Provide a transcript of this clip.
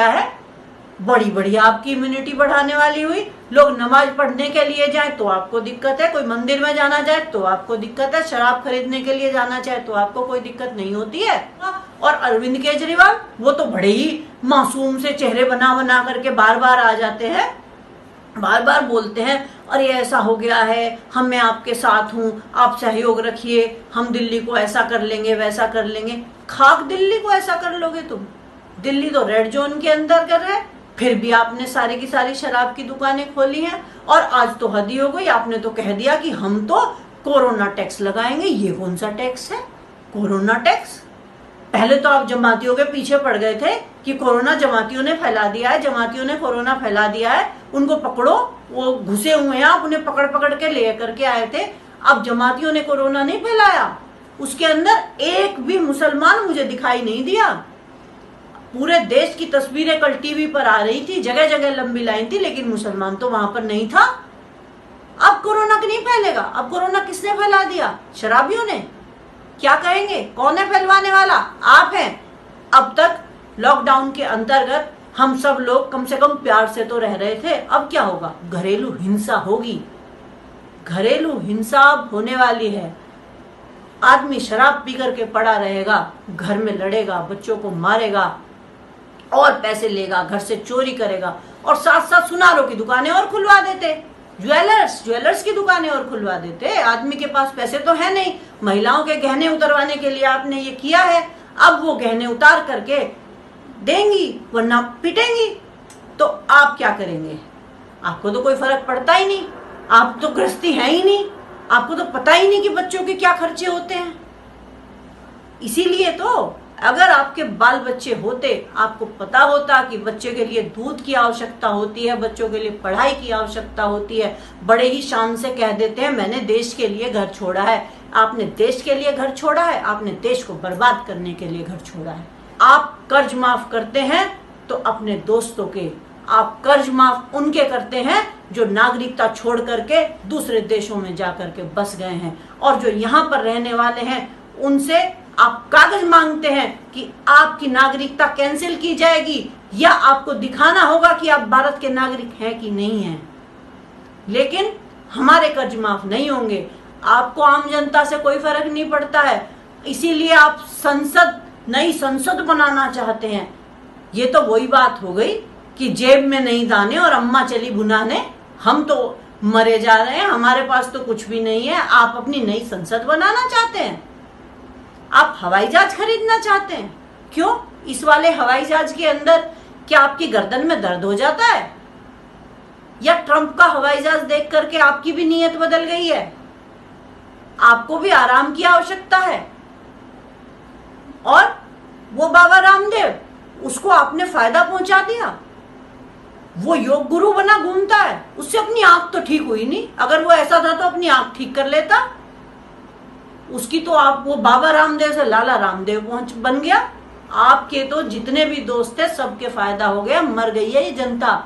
है, बड़ी बड़ी आपकी इम्यूनिटी बढ़ाने वाली हुई। लोग नमाज पढ़ने के लिए जाए तो आपको दिक्कत है, कोई मंदिर में जाना जाए तो आपको दिक्कत है, शराब खरीदने के लिए जाना चाहे तो आपको कोई दिक्कत नहीं होती है। और अरविंद केजरीवाल वो तो बड़े ही मासूम से चेहरे बना बना करके बार बार आ जाते हैं, बार बार बोलते हैं अरे ऐसा हो गया है, हम मैं आपके साथ हूँ, आप सहयोग रखिए, हम दिल्ली को ऐसा कर लेंगे वैसा कर लेंगे। खाक दिल्ली को ऐसा कर लोगे तुम? दिल्ली तो रेड जोन के अंदर कर रहे, फिर भी आपने सारी की सारी शराब की दुकानें खोली हैं। और आज तो हद ही हो गई, आपने तो कह दिया कि हम तो कोरोना टैक्स लगाएंगे। ये कौन सा टैक्स है कोरोना टैक्स? पहले तो आप जमातियों के पीछे पड़ गए थे कि कोरोना जमातियों ने फैला दिया है, जमातियों ने कोरोना फैला दिया है, उनको पकड़ो, वो घुसे हुए हैं, आप उन्हें पकड़ पकड़ के ले करके आए थे। अब जमातियों ने कोरोना नहीं फैलाया, उसके अंदर एक भी मुसलमान मुझे दिखाई नहीं दिया। पूरे देश की तस्वीरें कल टीवी पर आ रही थी, जगह जगह लंबी लाइन थी, लेकिन मुसलमान तो वहां पर नहीं था। अब कोरोना नहीं फैलेगा। अब कोरोना किसने फैला दिया? शराबियों ने। क्या कहेंगे, कौन है फैलवाने वाला? आप हैं। अब तक लॉकडाउन के अंतर्गत हम सब लोग कम से कम प्यार से तो रह रहे थे। अब क्या होगा? घरेलू हिंसा होगी, घरेलू हिंसा अब होने वाली है। आदमी शराब पी करके पड़ा रहेगा, घर में लड़ेगा, बच्चों को मारेगा और पैसे लेगा, घर से चोरी करेगा, और साथ साथ सुनारों की दुकानें और खुलवा देते, ज्वेलर्स की दुकानें और खुलवा देते। आदमी के पास पैसे तो है नहीं, महिलाओं के गहने उतरवाने के लिए आपने ये किया है, अब वो गहने उतार करके देंगी वरना पिटेंगी। तो आप क्या करेंगे? आपको तो कोई फर्क पड़ता ही नहीं, आप तो गृहस्थी है ही नहीं, आपको तो पता ही नहीं कि बच्चों के क्या खर्चे होते हैं। इसीलिए तो अगर आपके बाल बच्चे होते, आपको पता होता कि बच्चे के लिए दूध की आवश्यकता होती है, बच्चों के लिए पढ़ाई की आवश्यकता होती है, बड़े ही शान से कह देते हैं मैंने देश के लिए घर छोड़ा है। आपने देश के लिए घर छोड़ा है, आपने देश को बर्बाद करने के लिए घर छोड़ा है। आप कर्ज माफ करते हैं तो अपने दोस्तों के, आप कर्ज माफ उनके करते हैं जो नागरिकता छोड़ करके दूसरे देशों में जाकर के बस गए हैं, और जो यहाँ पर रहने वाले हैं उनसे आप कागज मांगते हैं कि आपकी नागरिकता कैंसिल की जाएगी, या आपको दिखाना होगा कि आप भारत के नागरिक हैं कि नहीं हैं। लेकिन हमारे कर्ज माफ नहीं होंगे। आपको आम जनता से कोई फर्क नहीं पड़ता है, इसीलिए आप नई संसद बनाना चाहते हैं। ये तो वही बात हो गई कि जेब में नहीं दाने और अम्मा चली भुनाने, हम तो मरे जा रहे हैं, हमारे पास तो कुछ भी नहीं है। आप अपनी नई संसद बनाना चाहते हैं, आप हवाई जहाज खरीदना चाहते हैं। क्यों? इस वाले हवाई जहाज के अंदर क्या आपकी गर्दन में दर्द हो जाता है? या ट्रंप का हवाई जहाज देख करके आपकी भी नीयत बदल गई है? आपको भी आराम की आवश्यकता है। और वो बाबा रामदेव, उसको आपने फायदा पहुंचा दिया, वो योग गुरु बना घूमता है, उससे अपनी आंख तो ठीक हुई नहीं। अगर वो ऐसा था तो अपनी आंख ठीक कर लेता। उसकी तो आप, वो बाबा रामदेव से लाला रामदेव बन गया। आपके तो जितने भी दोस्त थे सबके फायदा हो गया, मर गई है ये जनता।